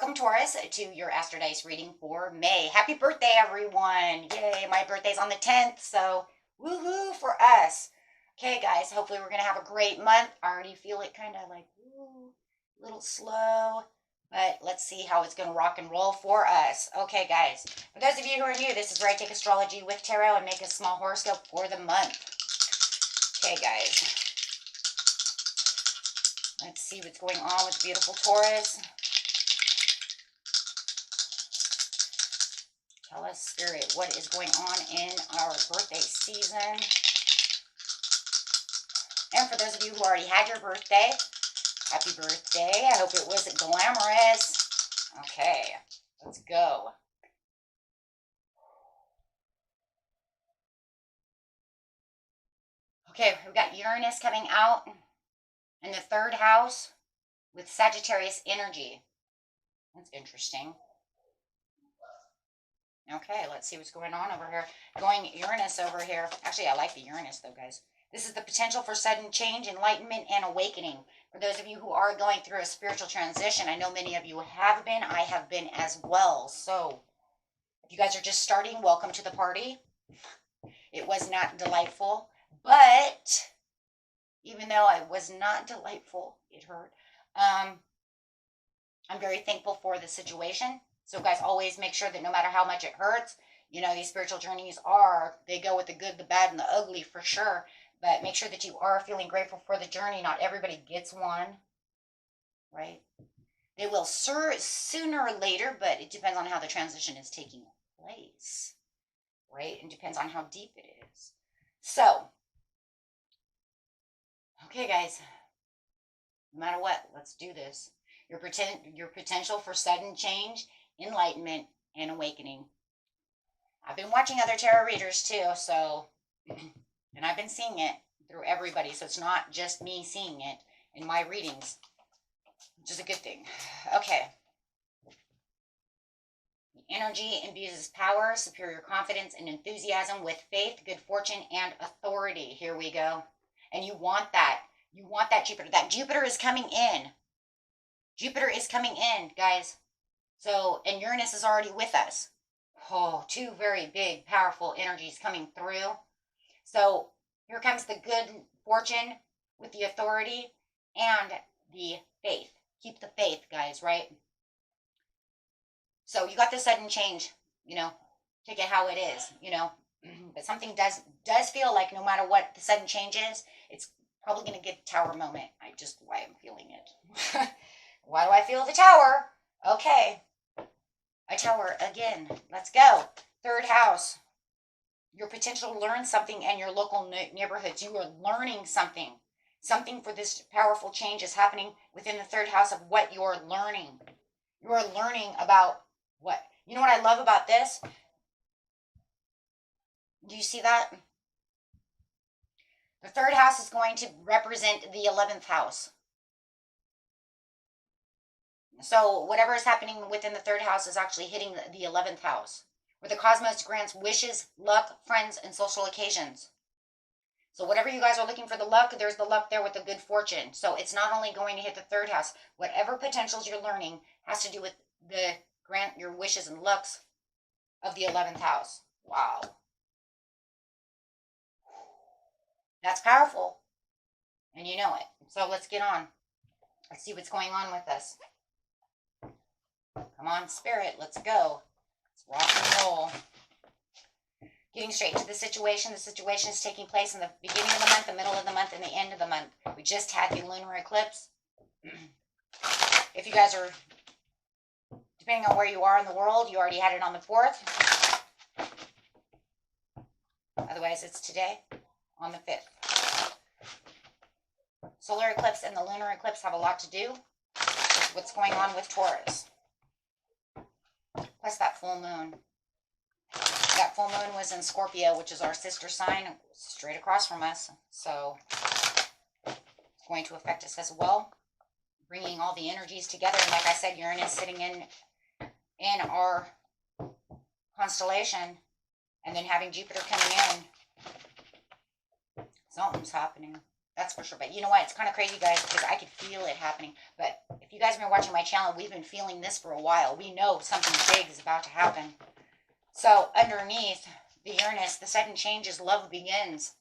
Welcome, Taurus, to your Astro Dice reading for May. Happy birthday, everyone. Yay, my birthday's on the 10th, so woohoo for us. Okay, guys, hopefully we're going to have a great month. I already feel it kind of like, ooh, a little slow, but let's see how it's going to rock and roll for us. Okay, guys, for those of you who are new, this is where I take astrology with tarot and make a small horoscope for the month. Okay, guys, let's see what's going on with beautiful Taurus. Tell us, Spirit, what is going on in our birthday season. And for those of you who already had your birthday, happy birthday. I hope it was glamorous. Okay, let's go. Okay, we've got Uranus coming out in the 3rd house with Sagittarius energy. That's interesting. Okay, let's see what's going on over here. Going Uranus over here. Actually, I like the Uranus, though, guys. This is the potential for sudden change, enlightenment, and awakening. For those of you who are going through a spiritual transition, I know many of you have been. I have been as well. So, if you guys are just starting, welcome to the party. It was not delightful, but even though it was not delightful, it hurt. I'm very thankful for the situation. So guys, always make sure that no matter how much it hurts, you know, these spiritual journeys they go with the good, the bad, and the ugly for sure. But make sure that you are feeling grateful for the journey. Not everybody gets one, right? They will sooner or later, but it depends on how the transition is taking place, right? And depends on how deep it is. So, okay, guys, no matter what, let's do this. Your potential for sudden change, enlightenment, and awakening. I've been watching other tarot readers too, so, and I've been seeing it through everybody, so it's not just me seeing it in my readings, which is a good thing. Okay. The energy imbues power, superior confidence, and enthusiasm with faith, good fortune, and authority. Here we go. And you want that. You want that Jupiter. That Jupiter is coming in. Jupiter is coming in, guys. So, and Uranus is already with us. Oh, 2 very big, powerful energies coming through. So, here comes the good fortune with the authority and the faith. Keep the faith, guys, right? So, you got the sudden change, you know, take it how it is, you know. But something does feel like no matter what the sudden change is, it's probably going to get the Tower moment. Why I'm feeling it. Why do I feel the Tower? Okay. A Tower again. Let's go. 3rd house. Your potential to learn something in your local neighborhoods. You are learning something. Something for this powerful change is happening within the 3rd house of what you're learning. You are learning about what? You know what I love about this? Do you see that? The 3rd house is going to represent the 11th house. So whatever is happening within the 3rd house is actually hitting the 11th house, where the cosmos grants wishes, luck, friends, and social occasions. So whatever you guys are looking for the luck, there's the luck there with the good fortune. So it's not only going to hit the 3rd house. Whatever potentials you're learning has to do with the grant your wishes and lucks of the 11th house. Wow. That's powerful. And you know it. So let's get on. Let's see what's going on with us. Come on, Spirit, let's go. Let's rock and roll. Getting straight into the situation. The situation is taking place in the beginning of the month, the middle of the month, and the end of the month. We just had the lunar eclipse. If you guys are, depending on where you are in the world, you already had it on the 4th. Otherwise, it's today on the 5th. Solar eclipse and the lunar eclipse have a lot to do with what's going on with Taurus. Plus that full moon. That full moon was in Scorpio, which is our sister sign, straight across from us. So it's going to affect us as well, bringing all the energies together. And like I said, Uranus sitting in our constellation, and then having Jupiter coming in. Something's happening. That's for sure. But you know what? It's kind of crazy, guys, because I could feel it happening. But if If you guys have been watching my channel, we've been feeling this for a while. We know something big is about to happen. So underneath the Uranus, the sudden change is love begins.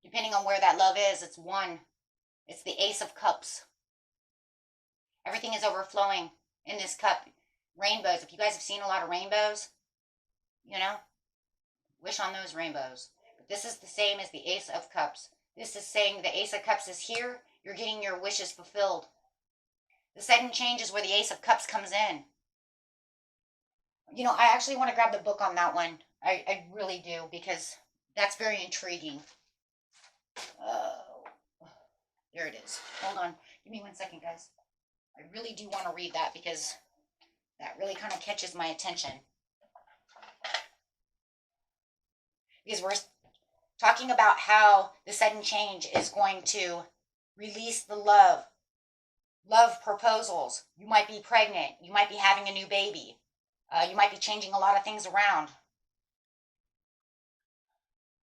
Depending on where that love is, it's one. It's the Ace of Cups. Everything is overflowing in this cup. Rainbows. If you guys have seen a lot of rainbows, you know, wish on those rainbows. But this is the same as the Ace of Cups. This is saying the Ace of Cups is here. You're getting your wishes fulfilled. The sudden change is where the Ace of Cups comes in. You know, I actually want to grab the book on that one. I really do, because that's very intriguing. There it is. Hold on. Give me 1 second, guys. I really do want to read that because that really kind of catches my attention. Because we're talking about how the sudden change is going to release the love. Love proposals. You might be pregnant. You might be having a new baby. You might be changing a lot of things around.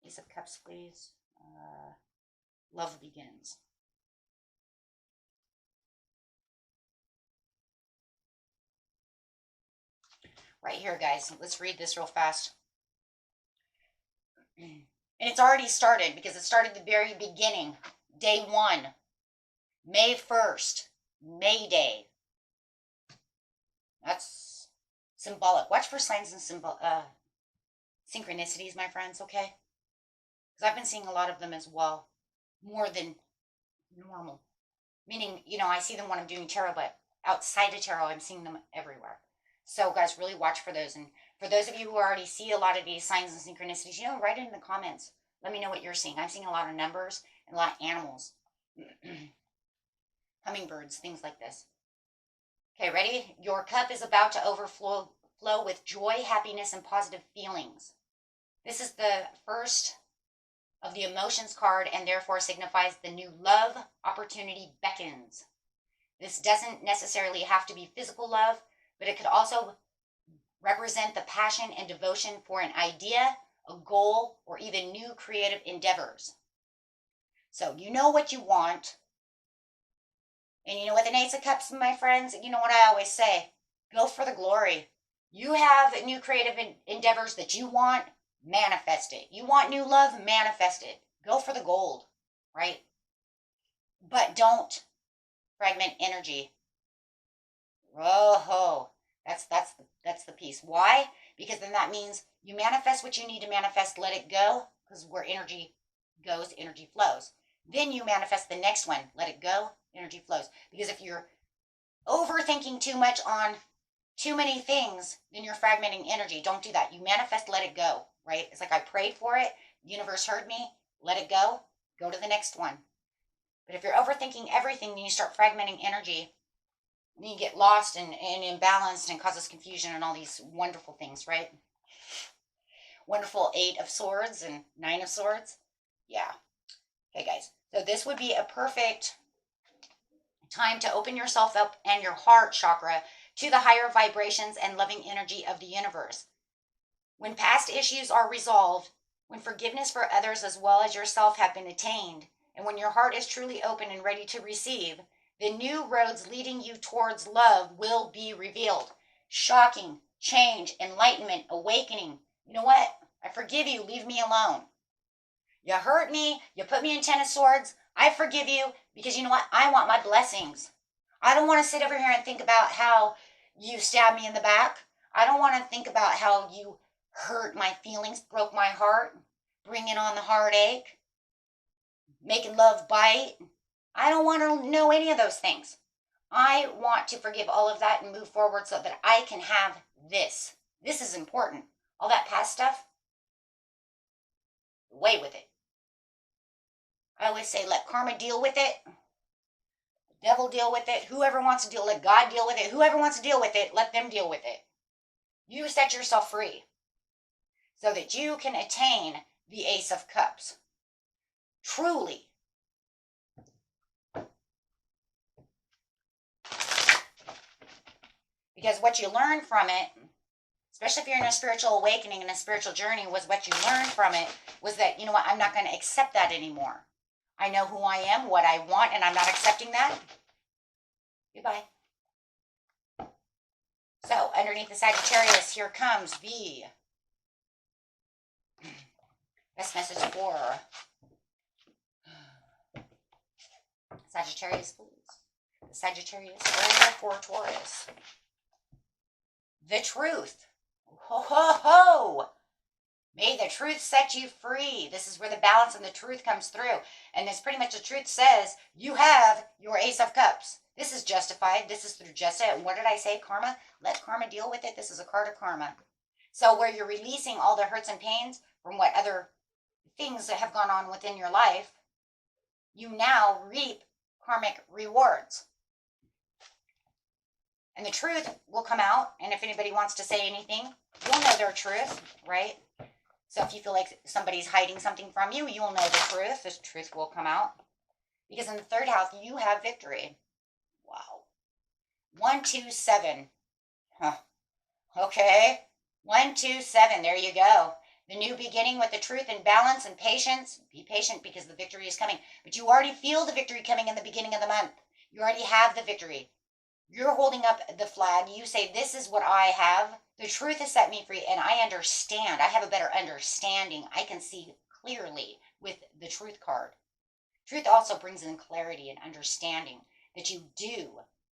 Ace of Cups, please. Love begins. Right here, guys. Let's read this real fast. And it's already started because it started the very beginning. Day 1. May 1st. May Day. That's symbolic. Watch for signs and synchronicities, my friends, okay? Because I've been seeing a lot of them as well. More than normal. Meaning, you know, I see them when I'm doing tarot, but outside of tarot, I'm seeing them everywhere. So, guys, really watch for those. And for those of you who already see a lot of these signs and synchronicities, you know, write it in the comments. Let me know what you're seeing. I'm seeing a lot of numbers and a lot of animals. Hummingbirds, things like this. Okay, ready? Your cup is about to overflow with joy, happiness, and positive feelings. This is the first of the emotions card and therefore signifies the new love opportunity beckons. This doesn't necessarily have to be physical love, but it could also represent the passion and devotion for an idea, a goal, or even new creative endeavors. So you know what you want. And you know what, the Ace of Cups, my friends, you know what I always say, go for the glory. You have new creative endeavors that you want, manifest it. You want new love, manifest it. Go for the gold, right? But don't fragment energy. Oh, that's the piece. Why? Because then that means you manifest what you need to manifest, let it go, because where energy goes, energy flows. Then you manifest the next one, let it go, energy flows. Because if you're overthinking too much on too many things, then you're fragmenting energy. Don't do that. You manifest, let it go, right? It's like I prayed for it, the universe heard me, let it go to the next one. But if you're overthinking everything, then you start fragmenting energy, and you get lost and imbalanced and causes confusion and all these wonderful things, right? Wonderful 8 of Swords and 9 of Swords. Yeah. Okay, guys. So this would be a perfect time to open yourself up and your heart chakra to the higher vibrations and loving energy of the universe. When past issues are resolved, when forgiveness for others as well as yourself have been attained, and when your heart is truly open and ready to receive, the new roads leading you towards love will be revealed. Shocking, change, enlightenment, awakening. You know what? I forgive you. Leave me alone. You hurt me. You put me in 10 of Swords. I forgive you because you know what? I want my blessings. I don't want to sit over here and think about how you stabbed me in the back. I don't want to think about how you hurt my feelings, broke my heart, bringing on the heartache, making love bite. I don't want to know any of those things. I want to forgive all of that and move forward so that I can have this. This is important. All that past stuff, away with it. I always say, let karma deal with it. The devil deal with it. Whoever wants to deal, let God deal with it. Whoever wants to deal with it, let them deal with it. You set yourself free so that you can attain the Ace of Cups. Truly. Because what you learn from it, especially if you're in a spiritual awakening and a spiritual journey, was what you learned from it was that, you know what, I'm not going to accept that anymore. I know who I am, what I want, and I'm not accepting that. Goodbye. So, underneath the Sagittarius, here comes the best message for Sagittarius, please. The Sagittarius over for Taurus. The truth. Ho, ho, ho. May the truth set you free. This is where the balance and the truth comes through. And this pretty much the truth says you have your Ace of Cups. This is justified. This is through justice. What did I say? Karma. Let karma deal with it. This is a card of karma. So where you're releasing all the hurts and pains from what other things that have gone on within your life, you now reap karmic rewards. And the truth will come out. And if anybody wants to say anything, you'll know their truth, right? So if you feel like somebody's hiding something from you, you'll know the truth. The truth will come out. Because in the third house, you have victory. Wow. 1, 2, 7. Huh. Okay. 1, 2, 7. There you go. The new beginning with the truth and balance and patience. Be patient because the victory is coming. But you already feel the victory coming in the beginning of the month. You already have the victory. You're holding up the flag. You say, this is what I have. The truth has set me free, and I understand. I have a better understanding. I can see clearly with the truth card. Truth also brings in clarity and understanding that you do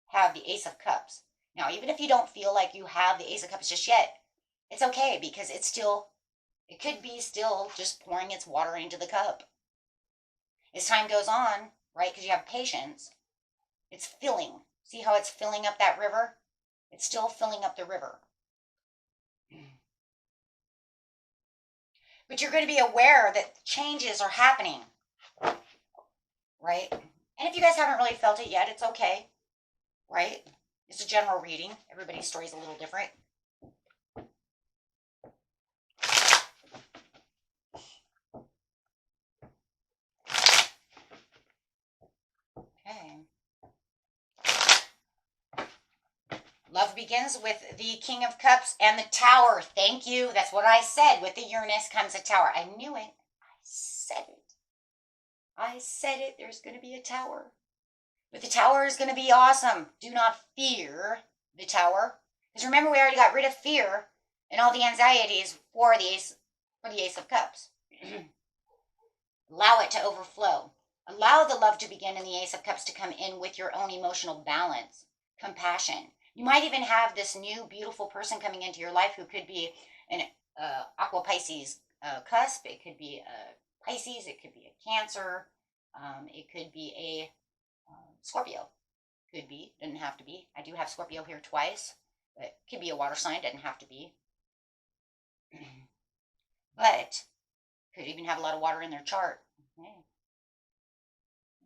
have the Ace of Cups. Now, even if you don't feel like you have the Ace of Cups just yet, it's okay because it's still, it could be still just pouring its water into the cup. As time goes on, right, because you have patience, it's filling. See how it's filling up that river? It's still filling up the river. But you're going to be aware that changes are happening, right? And if you guys haven't really felt it yet, it's okay, right? It's a general reading. Everybody's story is a little different. Okay. Love begins with the King of Cups and the Tower. Thank you. That's what I said. With the Uranus comes a Tower. I knew it. I said it. I said it. There's going to be a Tower. But the Tower is going to be awesome. Do not fear the Tower. Because remember, we already got rid of fear and all the anxieties for the Ace of Cups. Allow it to overflow. Allow the love to begin and the Ace of Cups to come in with your own emotional balance, compassion. You might even have this new beautiful person coming into your life who could be an Aqua Pisces cusp. It could be a Pisces. It could be a Cancer. It could be a Scorpio. Could be. Doesn't have to be. I do have Scorpio here twice. But it could be a water sign. Doesn't have to be. But could even have a lot of water in their chart. Okay.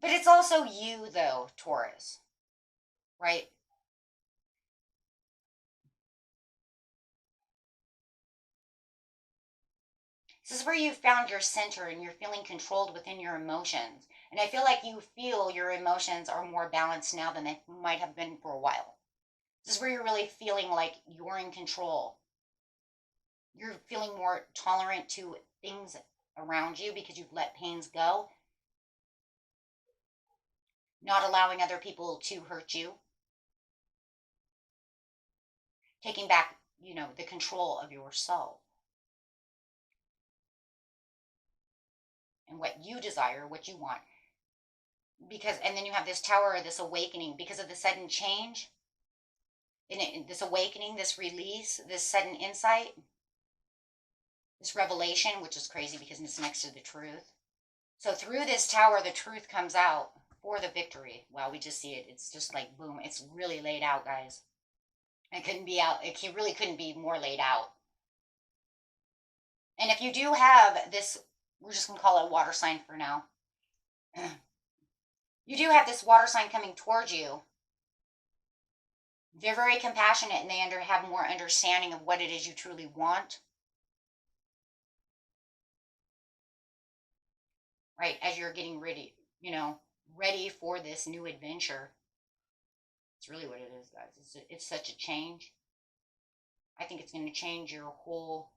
But it's also you, though, Taurus. Right? This is where you found your center and you're feeling controlled within your emotions. And I feel like you feel your emotions are more balanced now than they might have been for a while. This is where you're really feeling like you're in control. You're feeling more tolerant to things around you because you've let pains go. Not allowing other people to hurt you. Taking back, the control of yourself. And what you desire, what you want. And then you have this Tower, this awakening, because of the sudden change. This awakening, this release, this sudden insight. This revelation, which is crazy because it's next to the truth. So through this Tower, the truth comes out for the victory. Wow, we just see it. It's just like, boom. It's really laid out, guys. It couldn't be out. It really couldn't be more laid out. And if you do have this, we're just going to call it a water sign for now. You do have this water sign coming towards you. They're very compassionate and they have more understanding of what it is you truly want. Right, as you're getting ready, ready for this new adventure. It's really what it is, guys. It's such a change. I think it's going to change your whole...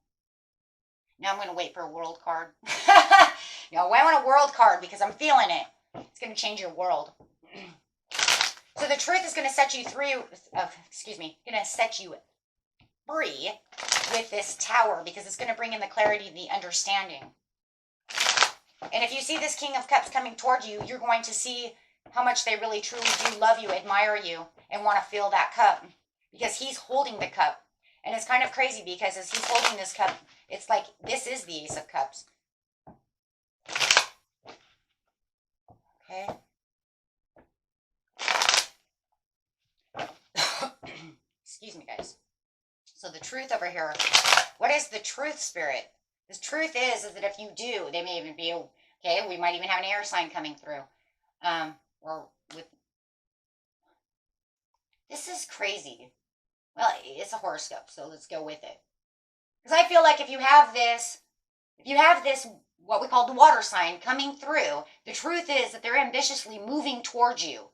Now I'm going to wait for a world card. No, I want a world card because I'm feeling it. It's going to change your world. So the truth is going to set you free, going to set you free with this tower because it's going to bring in the clarity, the understanding. And if you see this King of Cups coming toward you, you're going to see how much they really truly do love you, admire you, and want to fill that cup because he's holding the cup. And it's kind of crazy because as he's holding this cup, it's like this is the Ace of Cups. Okay. Excuse me, guys. So the truth over here, what is the truth, Spirit? The truth is that if you do, they may even be, okay, we might even have an air sign coming through. Or with, this is crazy. Well, it's a horoscope, so let's go with it. Because I feel like if you have this, what we call the water sign coming through, the truth is that they're ambitiously moving towards you.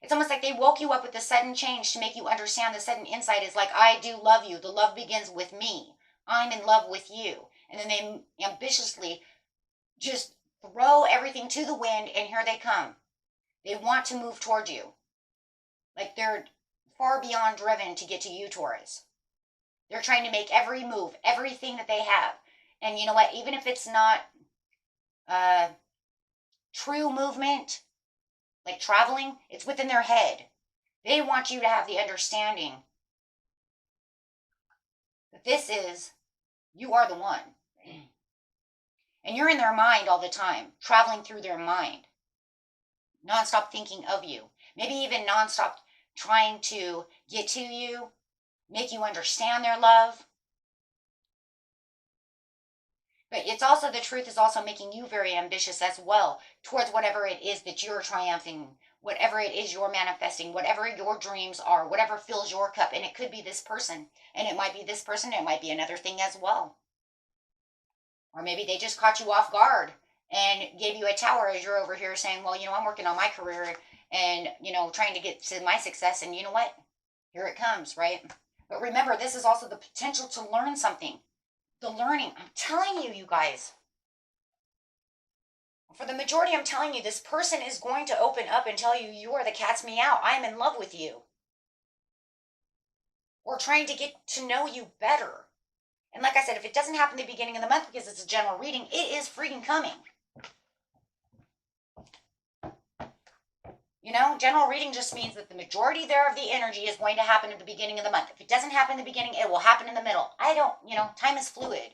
It's almost like they woke you up with a sudden change to make you understand the sudden insight is like, I do love you. The love begins with me. I'm in love with you. And then they ambitiously just throw everything to the wind, and here they come. They want to move toward you. Like they're far beyond driven to get to you, Taurus. They're trying to make every move, everything that they have. And you know what? Even if it's not true movement, like traveling, it's within their head. They want you to have the understanding that this is, you are the one. And you're in their mind all the time, traveling through their mind. Nonstop thinking of you. Maybe even nonstop trying to get to you, make you understand their love. But it's also, the truth is also making you very ambitious as well towards whatever it is that you're triumphing, whatever it is you're manifesting, whatever your dreams are, whatever fills your cup. And it could be this person, and it might be this person, it might be another thing as well. Or maybe they just caught you off guard and gave you a tower as you're over here saying, well, you know, I'm working on my career and, you know, trying to get to my success. And you know what? Here it comes, right? But remember, this is also the potential to learn something. The learning. I'm telling you, you guys. For the majority, I'm telling you, this person is going to open up and tell you, you are the cat's meow. I am in love with you. Or trying to get to know you better. And like I said, if it doesn't happen at the beginning of the month because it's a general reading, it is freaking coming. You know, general reading just means that the majority there of the energy is going to happen at the beginning of the month. If it doesn't happen in the beginning, it will happen in the middle. Time is fluid.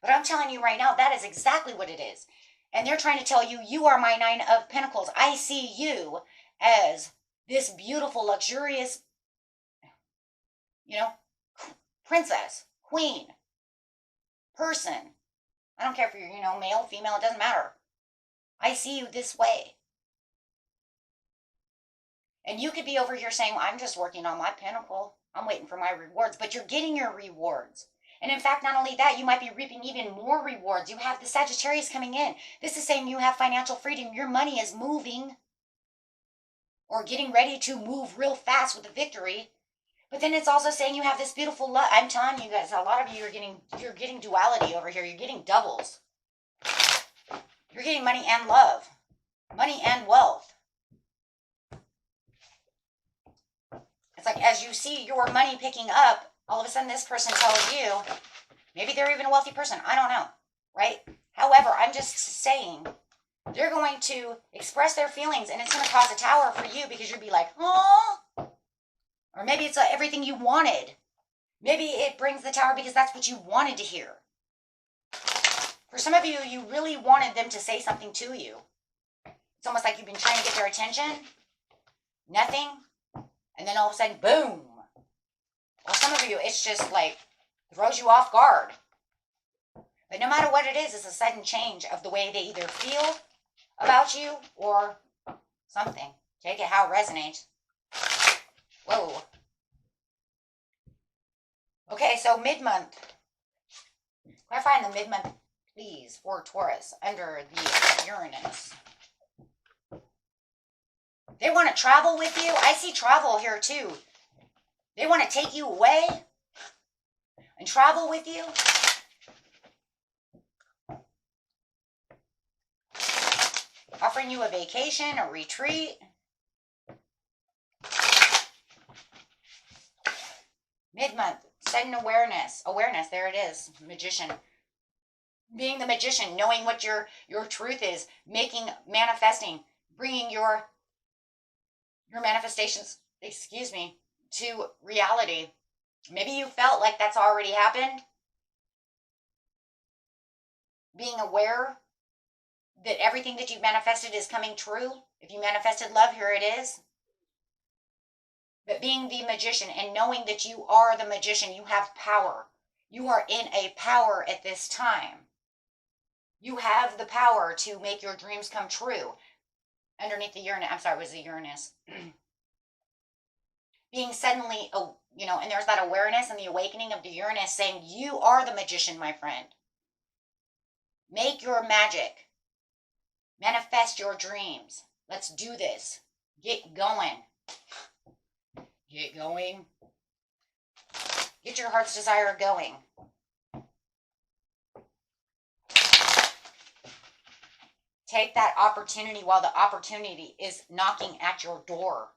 But I'm telling you right now, that is exactly what it is. And they're trying to tell you, you are my Nine of Pentacles. I see you as this beautiful, luxurious, princess, queen, person. I don't care if you're, male, female, it doesn't matter. I see you this way. And you could be over here saying, well, I'm just working on my pinnacle. I'm waiting for my rewards. But you're getting your rewards. And in fact, not only that, you might be reaping even more rewards. You have the Sagittarius coming in. This is saying you have financial freedom. Your money is moving or getting ready to move real fast with a victory. But then it's also saying you have this beautiful love. I'm telling you guys, a lot of you you're getting duality over here. You're getting doubles. You're getting money and love. Money and wealth. It's like as you see your money picking up, all of a sudden this person tells you, maybe they're even a wealthy person. I don't know, right? However, I'm just saying they're going to express their feelings and it's going to cause a tower for you because you'll be like, oh. Or maybe it's everything you wanted. Maybe it brings the tower because that's what you wanted to hear. For some of you, you really wanted them to say something to you. It's almost like you've been trying to get their attention. Nothing. And then all of a sudden, boom. Well, some of you, it's just like throws you off guard. But no matter what it is, it's a sudden change of the way they either feel about you or something. Take it how it resonates. Whoa. Okay, so mid-month. Clarify in the mid-month, please, for Taurus under the Uranus. They want to travel with you. I see travel here too. They want to take you away and travel with you. offering you a vacation, a retreat. Mid-month, sudden awareness. Awareness, there it is. Magician. Being the magician, knowing what your truth is, manifesting, bringing your manifestations, excuse me, to reality. Maybe you felt like that's already happened. Being aware that everything that you've manifested is coming true. If you manifested love, here it is. But being the magician and knowing that you are the magician, you have power. You are in a power at this time. You have the power to make your dreams come true. Underneath the Uranus, I'm sorry, it was the Uranus. Being suddenly, and there's that awareness and the awakening of the Uranus saying, you are the magician, my friend. Make your magic. Manifest your dreams. Let's do this. Get going. Get going. Get your heart's desire going. Take that opportunity while the opportunity is knocking at your door.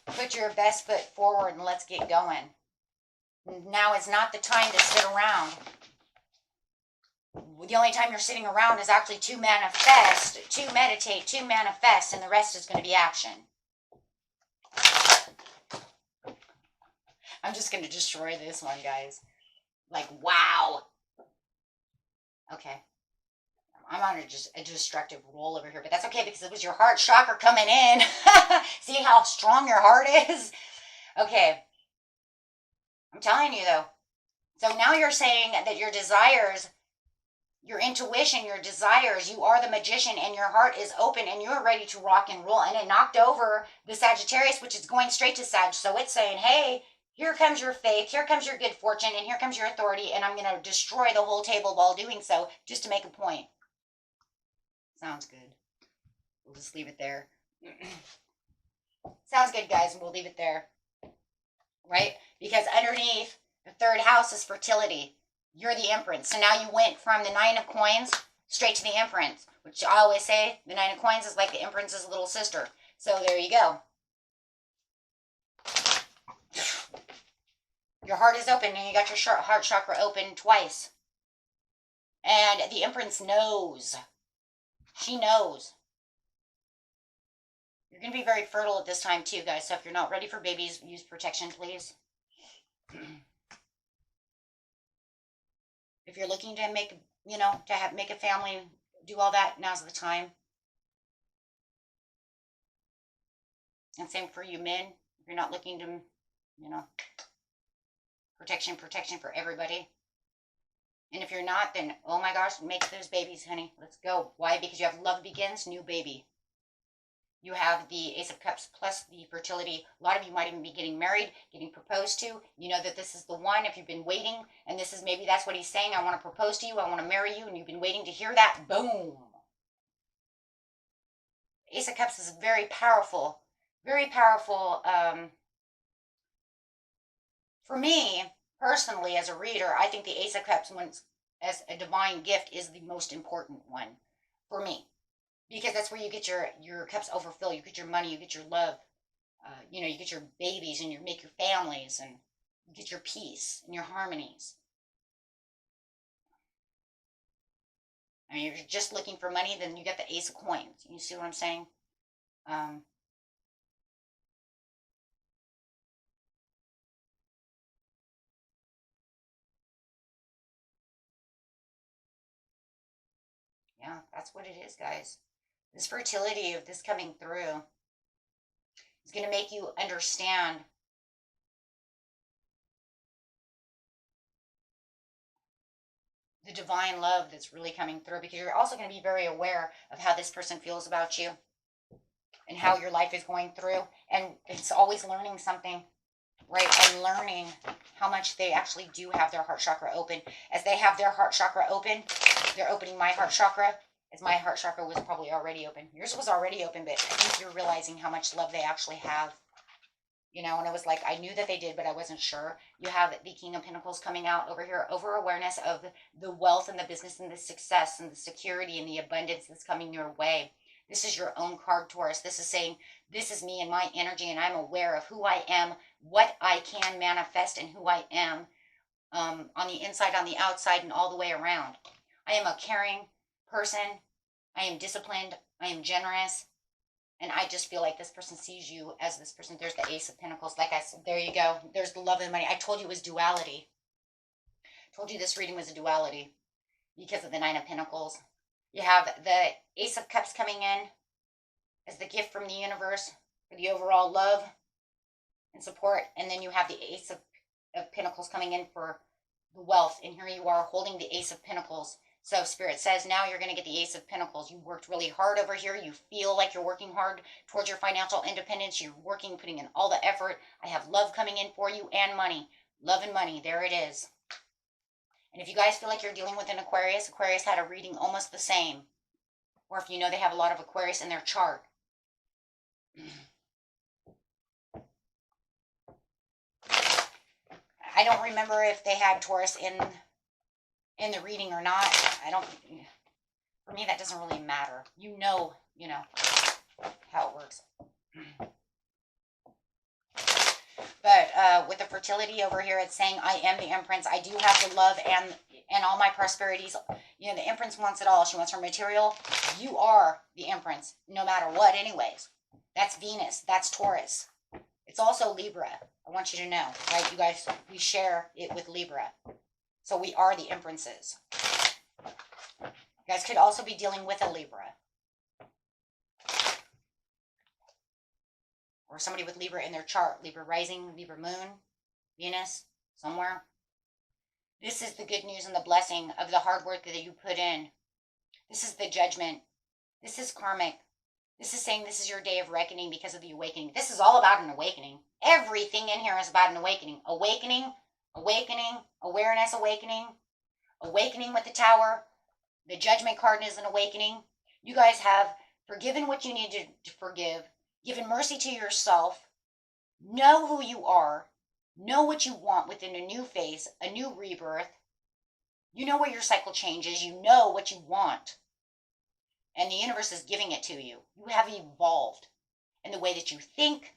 Put your best foot forward and let's get going. Now is not the time to sit around. The only time you're sitting around is actually to manifest, to meditate, to manifest, and the rest is going to be action. I'm just going to destroy this one, guys. Like, wow. Okay. I'm on a destructive roll over here, but that's okay because it was your heart chakra coming in. See how strong your heart is? Okay. I'm telling you, though. So now you're saying that your desires, your intuition, your desires, you are the magician and your heart is open and you're ready to rock and roll. And it knocked over the Sagittarius, which is going straight to Sag. So it's saying, hey, here comes your faith, here comes your good fortune, and here comes your authority, and I'm going to destroy the whole table while doing so, just to make a point. Sounds good. We'll just leave it there. Sounds good, guys, and we'll leave it there. Right? Because underneath the third house is fertility. You're the Empress. So now you went from the Nine of Coins straight to the Empress, which I always say the Nine of Coins is like the Empress's little sister. So there you go. Your heart is open, and you got your heart chakra open twice. And the Empress knows. She knows. You're going to be very fertile at this time, too, guys. So if you're not ready for babies, use protection, please. If you're looking to make, make a family, do all that, now's the time. And same for you men. If you're not looking to, protection for everybody. And if you're not, then, oh my gosh, make those babies, honey. Let's go. Why? Because you have love begins, new baby. You have the Ace of Cups plus the fertility. A lot of you might even be getting married, getting proposed to. You know that this is the one. If you've been waiting, and this is maybe that's what he's saying. I want to propose to you. I want to marry you. And you've been waiting to hear that. Boom. Ace of Cups is very powerful. Very powerful. For me, personally, as a reader, I think the Ace of Cups, as a divine gift, is the most important one for me. Because that's where you get your cups overfill. You get your money, you get your love. You get your babies and you make your families and you get your peace and your harmonies. I mean, if you're just looking for money, then you get the Ace of Coins. You see what I'm saying? Yeah, that's what it is, guys. This fertility of this coming through is going to make you understand the divine love that's really coming through, because you're also going to be very aware of how this person feels about you and how your life is going through. And it's always learning something, right? And learning how much they actually do have their heart chakra open. As they have their heart chakra open, they're opening my heart chakra. As my heart chakra was probably already open. Yours was already open, but I think you're realizing how much love they actually have. You know, and it was like, I knew that they did, but I wasn't sure. You have the King of Pentacles coming out over here, over awareness of the wealth and the business and the success and the security and the abundance that's coming your way. This is your own card, Taurus. This is saying, this is me and my energy, and I'm aware of who I am, what I can manifest, and who I am on the inside, on the outside, and all the way around. I am a caring person. I am disciplined. I am generous. And I just feel like this person sees you as this person. There's the Ace of Pentacles. Like I said, there you go. There's the love and money. I told you it was duality. I told you this reading was a duality because of the Nine of Pentacles. You have the Ace of Cups coming in as the gift from the universe for the overall love and support. And then you have the Ace of Pentacles coming in for the wealth. And here you are holding the Ace of Pentacles. So Spirit says now you're going to get the Ace of Pentacles. You worked really hard over here. You feel like you're working hard towards your financial independence. You're working, putting in all the effort. I have love coming in for you and money. Love and money. There it is. And if you guys feel like you're dealing with an Aquarius, Aquarius had a reading almost the same. Or if you know they have a lot of Aquarius in their chart. I don't remember if they had Taurus in the reading or not. For me, that doesn't really matter. You know how it works. But with the fertility over here, it's saying, I am the Empress. I do have the love and all my prosperities. You know, the Empress wants it all. She wants her material. You are the Empress, no matter what anyways. That's Venus. That's Taurus. It's also Libra. I want you to know, right? You guys, we share it with Libra. So we are the Empresses. You guys could also be dealing with a Libra. Or somebody with Libra in their chart. Libra rising, Libra moon, Venus, somewhere. This is the good news and the blessing of the hard work that you put in. This is the judgment. This is karmic. This is saying this is your day of reckoning because of the awakening. This is all about an awakening. Everything in here is about an awakening. Awakening, awakening, awareness awakening, awakening with the Tower. The Judgment card is an awakening. You guys have forgiven what you need to forgive, given mercy to yourself, know who you are, know what you want within a new phase, a new rebirth. You know where your cycle changes. You know what you want. And the universe is giving it to you. You have evolved in the way that you think,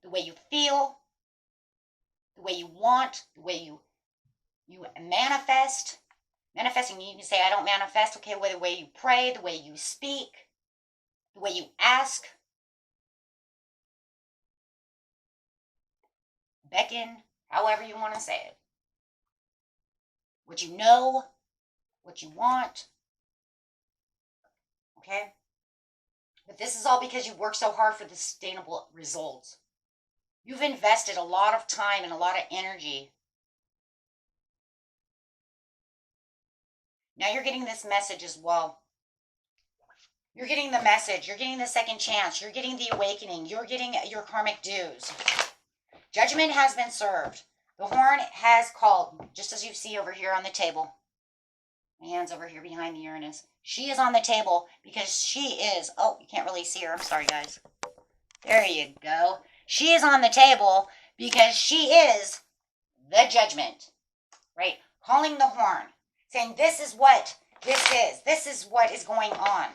the way you feel, the way you want, the way you manifest. Manifesting, you can say, I don't manifest. Okay, the way you pray, the way you speak, the way you ask, beckon, however you want to say it. What you know, what you want. Okay? But this is all because you worked so hard for the sustainable results. You've invested a lot of time and a lot of energy. Now you're getting this message as well. You're getting the message. You're getting the second chance. You're getting the awakening. You're getting your karmic dues. Judgment has been served. The horn has called, just as you see over here on the table. My hand's over here behind the Uranus. She is on the table because she is, oh, you can't really see her. I'm sorry, guys. There you go. She is on the table because she is the judgment, right? Calling the horn, saying this is what this is. This is what is going on.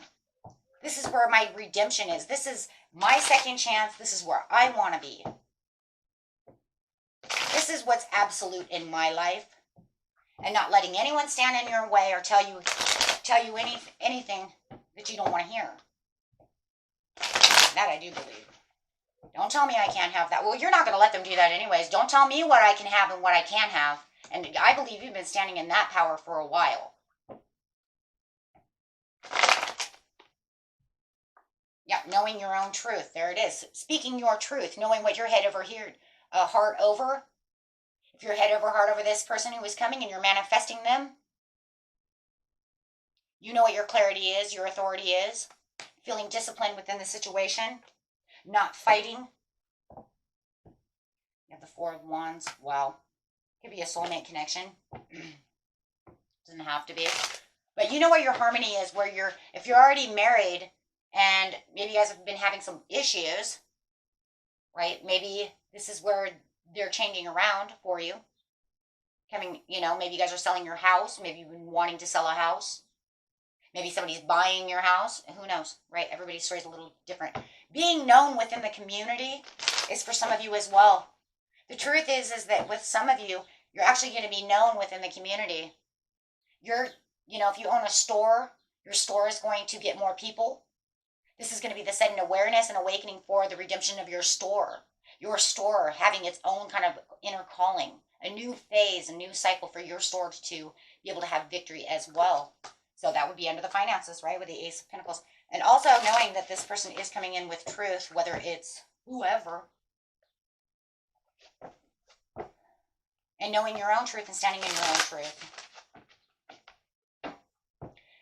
This is where my redemption is. This is my second chance. This is where I want to be. This is what's absolute in my life. And not letting anyone stand in your way or tell you anything that you don't want to hear. That I do believe. Don't tell me I can't have that. Well, you're not going to let them do that anyways. Don't tell me what I can have and what I can't have. And I believe you've been standing in that power for a while. Yeah, knowing your own truth. There it is. Speaking your truth. Knowing what you're head over here, heart over. If you're head over heart over this person who is coming and you're manifesting them, you know what your clarity is, your authority is. Feeling disciplined within the situation. Not fighting. You have the Four of Wands. Wow. Could be a soulmate connection. Doesn't have to be. But you know where your harmony is, where if you're already married and maybe you guys have been having some issues, right? Maybe this is where they're changing around for you. Coming, maybe you guys are selling your house. Maybe you've been wanting to sell a house. Maybe somebody's buying your house. Who knows, right? Everybody's story is a little different. Being known within the community is for some of you as well. The truth is that with some of you, you're actually going to be known within the community. If you own a store, your store is going to get more people. This is going to be the sudden awareness and awakening for the redemption of your store. Your store having its own kind of inner calling, a new phase, a new cycle for your store to be able to have victory as well. So that would be under the finances, right, with the Ace of Pentacles. And also knowing that this person is coming in with truth, whether it's whoever. And knowing your own truth and standing in your own truth.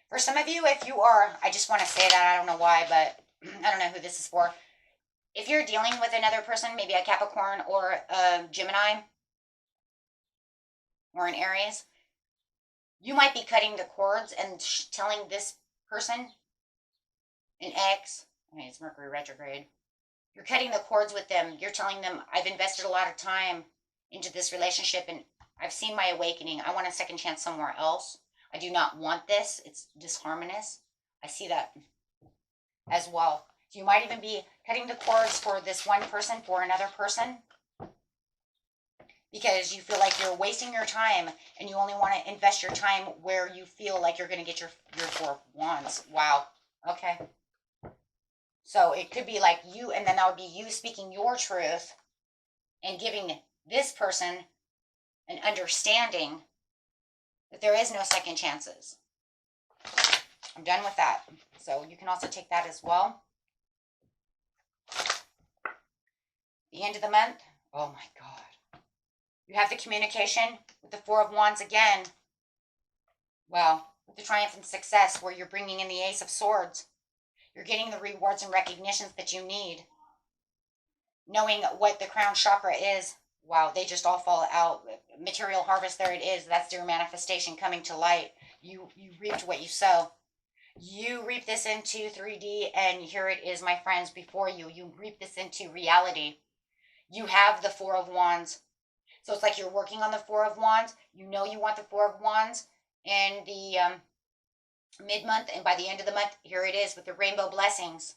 For some of you, if you are, I just want to say that, I don't know why, but I don't know who this is for. If you're dealing with another person, maybe a Capricorn or a Gemini or an Aries, you might be cutting the cords and telling this person, an ex, it's Mercury retrograde, you're cutting the cords with them. You're telling them, I've invested a lot of time into this relationship and I've seen my awakening. I want a second chance somewhere else. I do not want this. It's disharmonious. I see that as well. So you might even be cutting the cords for this one person for another person because you feel like you're wasting your time and you only want to invest your time where you feel like you're going to get your Four of Wands. Wow. Okay. So it could be like you, and then that would be you speaking your truth and giving this person an understanding that there is no second chances. I'm done with that. So you can also take that as well. The end of the month. Oh my God. You have the communication with the Four of Wands again. Well, with the triumph and success where you're bringing in the Ace of Swords. You're getting the rewards and recognitions that you need. Knowing what the crown chakra is. Wow, they just all fall out. Material harvest, there it is. That's your manifestation coming to light. You reaped what you sow. You reap this into 3D, and here it is, my friends, before you. You reap this into reality. You have the Four of Wands. So it's like you're working on the Four of Wands. You know you want the Four of Wands in the mid-month, and by the end of the month, here it is with the rainbow blessings.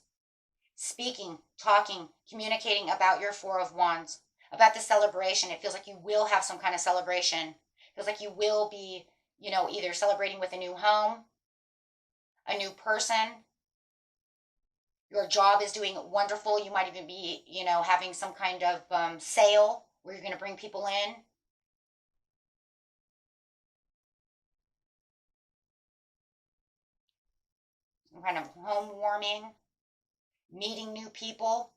Speaking, talking, communicating about your Four of Wands. About the celebration. It feels like you will have some kind of celebration. It feels like you will be, either celebrating with a new home, a new person. Your job is doing wonderful. You might even be, having some kind of sale where you're going to bring people in. Some kind of home warming, meeting new people.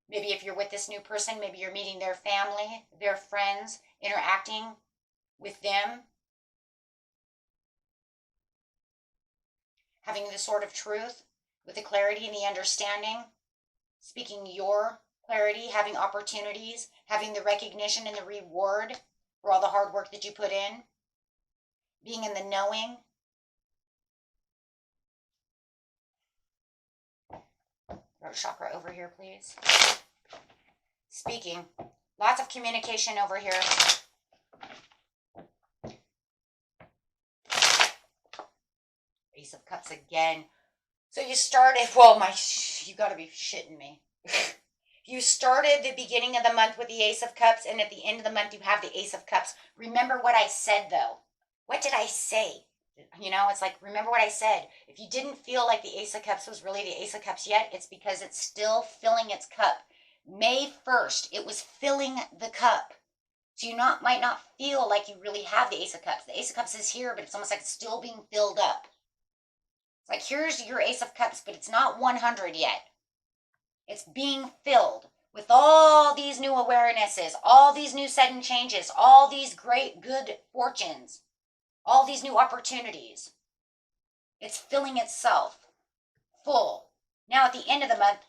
Maybe if you're with this new person, maybe you're meeting their family, their friends, interacting with them. Having the sword of truth with the clarity and the understanding. Speaking your clarity, having opportunities, having the recognition and the reward for all the hard work that you put in. Being in the knowing. Throat chakra over here, please. Speaking. Lots of communication over here. Ace of Cups again. So you started, you gotta be shitting me. You started the beginning of the month with the Ace of Cups, and at the end of the month you have the Ace of Cups. Remember what I said, though. What did I say? It's like, remember what I said. If you didn't feel like the Ace of Cups was really the Ace of Cups yet, it's because it's still filling its cup. May 1st, it was filling the cup. So you might not feel like you really have the Ace of Cups. The Ace of Cups is here, but it's almost like it's still being filled up. It's like, here's your Ace of Cups, but it's not 100 yet. It's being filled with all these new awarenesses, all these new sudden changes, all these great good fortunes, all these new opportunities. It's filling itself full. Now at the end of the month,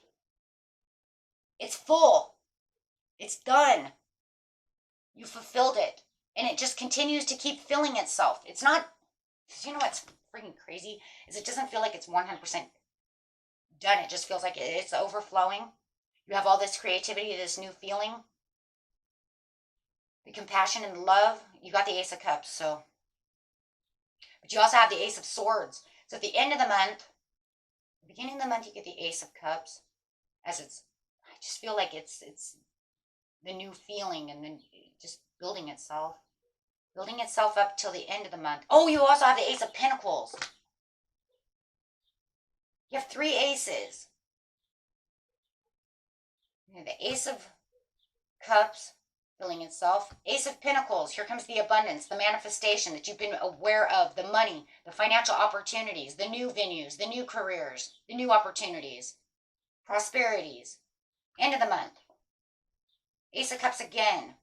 it's full. It's done. You fulfilled it. And it just continues to keep filling itself. It's not, what's freaking crazy is it doesn't feel like it's 100% done. It just feels like it's overflowing. You have all this creativity, this new feeling, the compassion and love. You got the Ace of Cups, so. But you also have the Ace of Swords. So at the end of the month, beginning of the month, you get the Ace of Cups. As it's, I just feel like it's the new feeling, and then just building itself up till the end of the month. Oh, you also have the Ace of Pentacles. You have 3 aces. You have the Ace of Cups, filling itself. Ace of Pentacles. Here comes the abundance, the manifestation that you've been aware of, the money, the financial opportunities, the new venues, the new careers, the new opportunities, prosperities. End of the month. Ace of Cups again.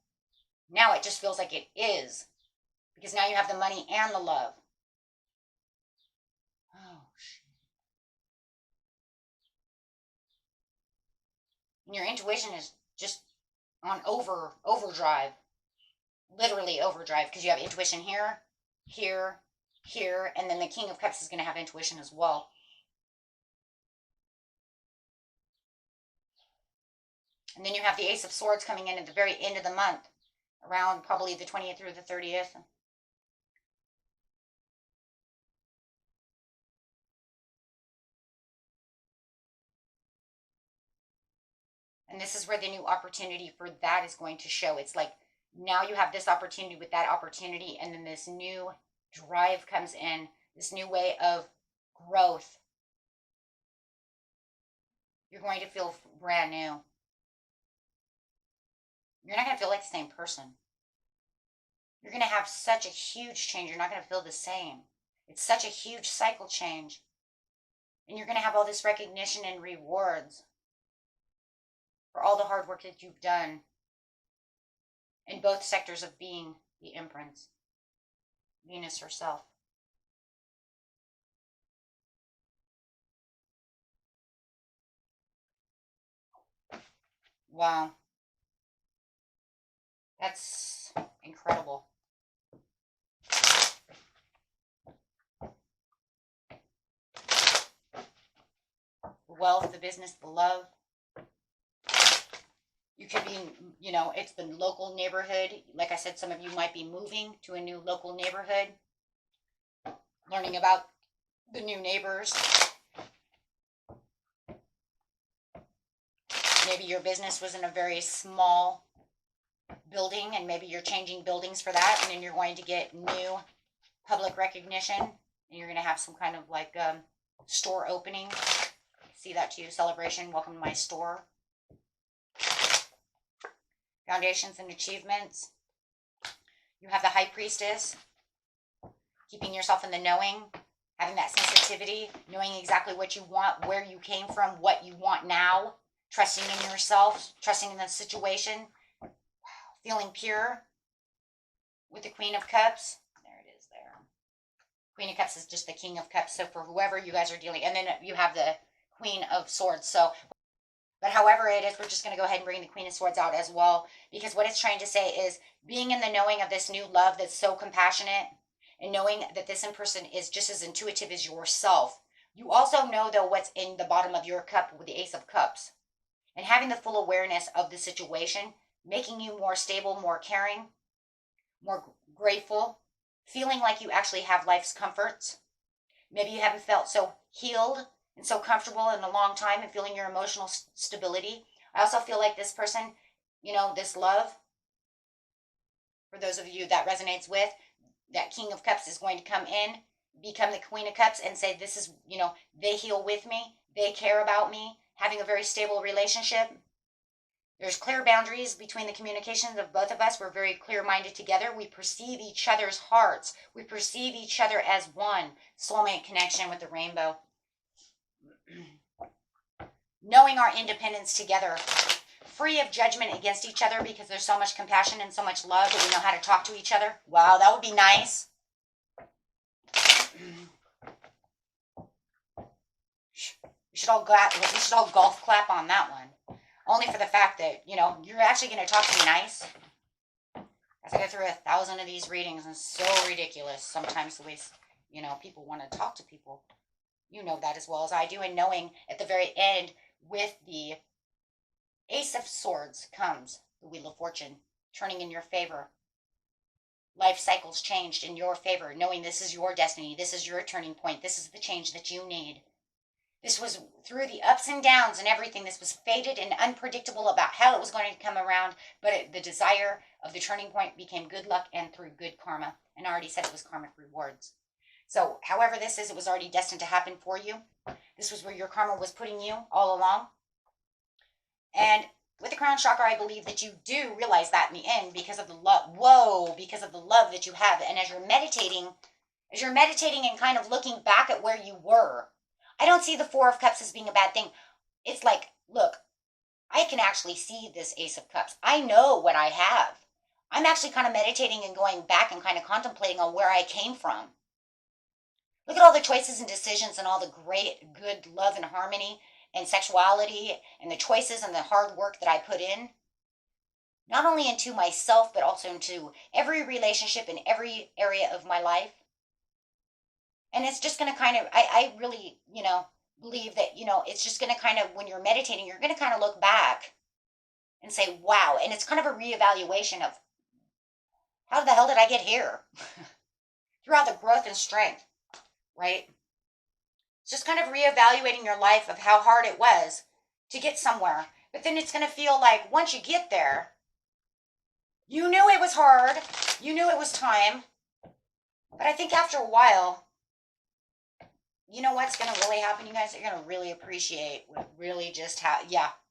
Now it just feels like it is, because now you have the money and the love. Oh, shit. And your intuition is just on overdrive. Literally overdrive, because you have intuition here, here, here, and then the King of Cups is going to have intuition as well. And then you have the Ace of Swords coming in at the very end of the month, around probably the 20th through the 30th. And this is where the new opportunity for that is going to show. It's like now you have this opportunity with that opportunity, and then this new drive comes in, this new way of growth. You're going to feel brand new. You're not going to feel like the same person. You're going to have such a huge change. You're not going to feel the same. It's such a huge cycle change. And you're going to have all this recognition and rewards for all the hard work that you've done in both sectors of being the Empress, Venus herself. Wow. That's incredible. The wealth, the business, the love. You could be, it's the local neighborhood. Like I said, some of you might be moving to a new local neighborhood, learning about the new neighbors. Maybe your business was in a very small building, and maybe you're changing buildings for that, and then you're going to get new public recognition, and you're going to have some kind of like store opening. See that too. Celebration. Welcome to my store. Foundations and achievements. You have the High Priestess. Keeping yourself in the knowing. Having that sensitivity. Knowing exactly what you want. Where you came from. What you want now. Trusting in yourself. Trusting in the situation. Feeling pure. With the Queen of Cups. There it is there. Queen of Cups is just the King of Cups. So for whoever you guys are dealing. And then you have the Queen of Swords. So, but however it is, we're just going to go ahead and bring the Queen of Swords out as well. Because what it's trying to say is being in the knowing of this new love that's so compassionate. And knowing that this person is just as intuitive as yourself. You also know, though, what's in the bottom of your cup with the Ace of Cups. And having the full awareness of the situation. Making you more stable, more caring. More grateful. Feeling like you actually have life's comforts. Maybe you haven't felt so healed and so comfortable in a long time, and feeling your emotional stability. I also feel like this person, this love, for those of you that resonates with, that King of Cups is going to come in, become the Queen of Cups, and say, this is, they heal with me, they care about me, having a very stable relationship. There's clear boundaries between the communications of both of us. We're very clear-minded together. We perceive each other's hearts. We perceive each other as one. Soulmate connection with the rainbow. Knowing our independence together. Free of judgment against each other, because there's so much compassion and so much love that we know how to talk to each other. Wow, that would be nice. We should all golf clap on that one. Only for the fact that, you're actually going to talk to me nice. As I go through 1,000 of these readings, and it's so ridiculous sometimes the way, people want to talk to people. You know that as well as I do. And knowing at the very end with the Ace of Swords comes the Wheel of Fortune, turning in your favor. Life cycles changed in your favor, knowing this is your destiny, this is your turning point, this is the change that you need. This was through the ups and downs and everything. This was fated and unpredictable about how it was going to come around, but the desire of the turning point became good luck and through good karma. And I already said it was karmic rewards. So however this is, it was already destined to happen for you. This was where your karma was putting you all along. And with the crown chakra, I believe that you do realize that in the end because of the love. Whoa, because of the love that you have. And as you're meditating and kind of looking back at where you were, I don't see the Four of Cups as being a bad thing. It's like, look, I can actually see this Ace of Cups. I know what I have. I'm actually kind of meditating and going back and kind of contemplating on where I came from. Look at all the choices and decisions and all the great, good love and harmony and sexuality and the choices and the hard work that I put in. Not only into myself, but also into every relationship in every area of my life. And it's just going to kind of, I really, believe that, it's just going to kind of, when you're meditating, you're going to kind of look back and say, wow. And it's kind of a reevaluation of how the hell did I get here? Throughout the growth and strength, right? It's just kind of reevaluating your life of how hard it was to get somewhere. But then it's going to feel like once you get there, you knew it was hard. You knew it was time. But I think after a while, you know what's going to really happen, you guys? You're going to really appreciate what really just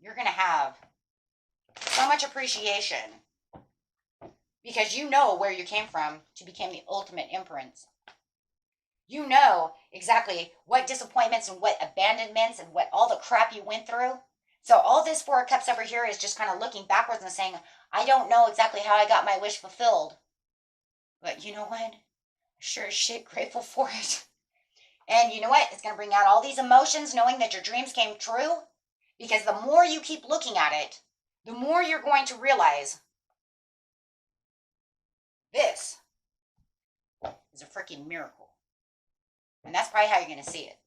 you're going to have so much appreciation because you know where you came from to become the ultimate empress. You know exactly what disappointments and what abandonments and what all the crap you went through. So all this Four of Cups over here is just kind of looking backwards and saying, I don't know exactly how I got my wish fulfilled. But you know what? Sure as shit grateful for it. And you know what? It's going to bring out all these emotions knowing that your dreams came true. Because the more you keep looking at it, the more you're going to realize this is a freaking miracle. And that's probably how you're going to see it.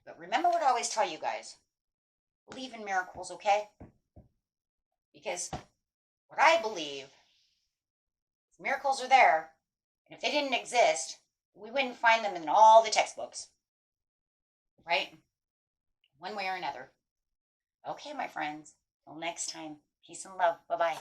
But remember what I always tell you guys. Believe in miracles, okay? Because what I believe is miracles are there. And if they didn't exist, we wouldn't find them in all the textbooks. Right? One way or another. Okay, my friends. Till next time. Peace and love. Bye-bye.